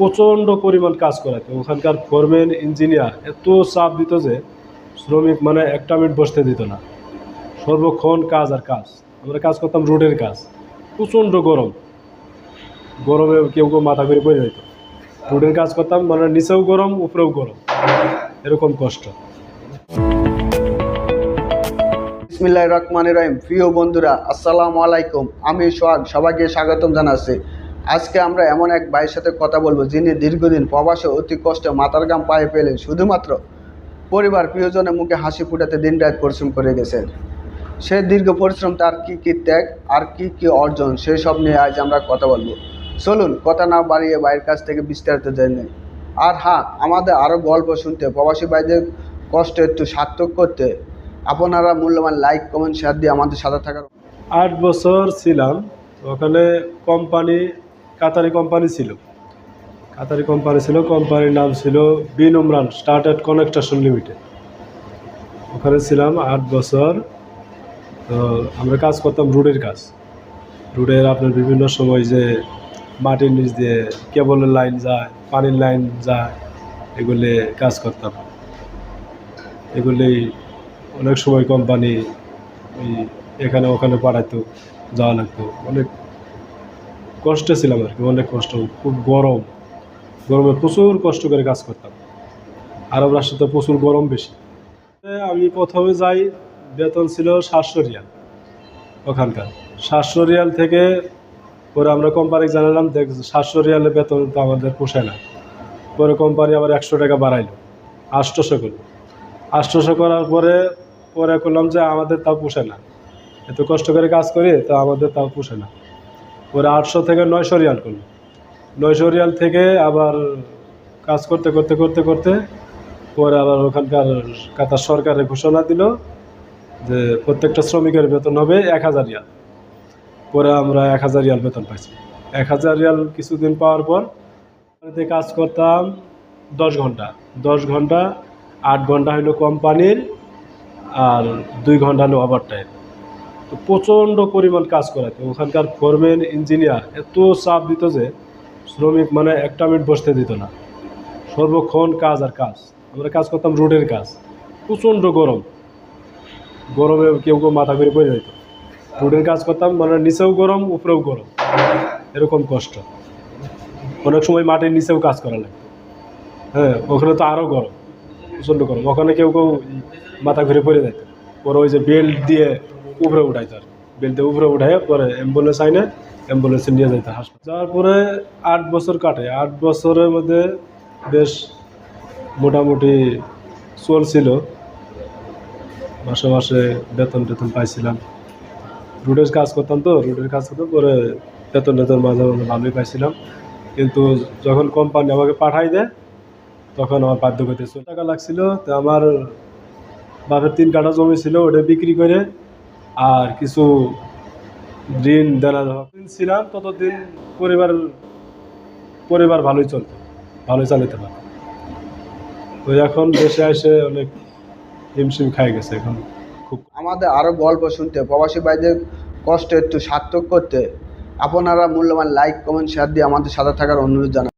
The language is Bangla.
প্রচণ্ড পরিমাণ কাজ করাতো। ওখানকার ফোরম্যান ইঞ্জিনিয়ার এত চাপ দিত যে শ্রমিক মানে একটা মিনিট বসতে দিত না, সর্বক্ষণ কাজ আর কাজ। আমরা কাজ করতাম রোডের কাজ, প্রচণ্ড গরমে কেউ মাথা করে পড়ে যেত। রোডের কাজ করতাম মানে নিচেও গরম উপরেও গরম, এরকম কষ্ট। বিসমিল্লাহির রহমানির রহিম। প্রিয় বন্ধুরা, আসসালামু আলাইকুম। আমি সোহাগ, সবাইকে স্বাগতম জানাচ্ছি। আজকে আমরা এমন এক ভাইয়ের সাথে কথা বলবো যিনি দীর্ঘদিন প্রবাসে অতি কষ্টে মাথার ঘাম পায়ে ফেলে শুধুমাত্র পরিবার প্রিয়জনের মুখে হাসি ফুটাতে দিনরাত পরিশ্রম করে গেছেন। সে দীর্ঘ পরিশ্রম, তার কী ত্যাগ আর কী অর্জন, সেই সব নিয়ে আজ আমরা কথা বলবো। চলুন কথা না বাড়িয়ে ভাইয়ের কাছ থেকে বিস্তারিত জেনে। আর হ্যাঁ, আমাদের আরও গল্প শুনতে, প্রবাসী ভাইদের কষ্ট একটু সার্থক করতে আপনারা মূল্যবান লাইক, কমেন্ট, শেয়ার দিয়ে আমাদের সাথে থাকার। 8 বছর ছিলাম ওখানে। কাতারি কোম্পানি ছিল, কোম্পানির নাম ছিল বিন উমরান স্টার্টেড কনস্ট্রাকশন লিমিটেড। ওখানে ছিলাম 8 বছর। তো আমরা কাজ করতাম রোডের কাজ। রোডের আপনার বিভিন্ন সময় যে মাটির নিচ দিয়ে কেবলের লাইন যায়, পানির লাইন যায়, এগুলি কাজ করতাম। এগুলি অনেক সময় কোম্পানি এখানে ওখানে পাঠাইতো, যাওয়া লাগতো। অনেক কষ্টে ছিলাম আর কি, অনেক কষ্ট। খুব গরমে প্রচুর কষ্ট করে কাজ করতাম। আরব রাষ্ট্রে তো প্রচুর গরম বেশি। আমি প্রথমে যাই, বেতন ছিল 700 রিয়াল। ওখানকার 700 রিয়াল থেকে পরে আমরা কোম্পানিকে জানালাম, দেখ 700 রিয়ালের বেতন তো আমাদের পোষায় না। পরে কোম্পানি আবার 100 টাকা বাড়াইলো, 800 করলো। 800 করার পরে করলাম যে আমাদের তাও পোষায় না, এত কষ্ট করে কাজ করি তো আমাদের তাও পোষায় না। পরে 800 থেকে 900 রিয়াল করলো। 900 রিয়াল থেকে আবার কাজ করতে পরে আবার ওখানকার কাতার সরকারের ঘোষণা দিল যে প্রত্যেকটা শ্রমিকের বেতন হবে 1000 রিয়াল। পরে আমরা 1000 রিয়াল বেতন পাইছি। 1000 রিয়াল কিছুদিন পাওয়ার পর কাজ করতাম 10 ঘন্টা। 8 ঘন্টা হলো কোম্পানির, আর 2 ঘন্টা হলো ওভারটাইম। তো প্রচণ্ড পরিমাণ কাজ করাতো। ওখানকার ফোরম্যান ইঞ্জিনিয়ার এত চাপ দিত যে শ্রমিক মানে একটা মিনিট বসতে দিত না, সর্বক্ষণ কাজ আর কাজ। আমরা কাজ করতাম রোডের কাজ, প্রচণ্ড গরমে কেউ মাথা করে পড়ে যেত। রোডের কাজ করতাম মানে নিচেও গরম উপরেও গরম, এরকম কষ্ট। অনেক সময় মাটির নিচেও কাজ করা লাগতো। হ্যাঁ, ওখানে তো আরও গরম, প্রচণ্ড গরম। ওখানে কেউ মাথা ঘুরে পড়ে যেত। পরে ওই যে বেল্ট দিয়ে উপরে উঠাইতো, আর বেল্ট দিয়ে উপরে উঠাই পরে অ্যাম্বুলেন্স আইনে অ্যাম্বুলেন্সে নিয়ে যেত হাসপাতাল। যাওয়ার পরে 8 বছর কাটে। 8 বছরের মধ্যে বেশ মোটামুটি চলছিল, মাসে বেতন পাইছিলাম। রোডের কাজ করতাম পরে বেতন মাঝে ভালোই পাইছিলাম। কিন্তু যখন কোম্পানি আমাকে পাঠাই দেয় তখন আমার বাধ্য করতে 100 টাকা লাগছিল। তো আমার বাপের 3 কাঠা জমি ছিল, ওটা বিক্রি করে আর কিছু ঋণ দেনা যতদিন ছিলাম ততদিন পরিবার ভালোই চালাতে পারে। তো এখন দেশে এসে অনেক হিমশিম খাই গেছে। এখন খুব আমাদের আরও গল্প শুনতে, প্রবাসী ভাইদের কষ্ট একটু সার্থক করতে আপনারা মূল্যবান লাইক, কমেন্ট, শেয়ার দিয়ে আমাদের সাথে থাকার অনুরোধ জানাই।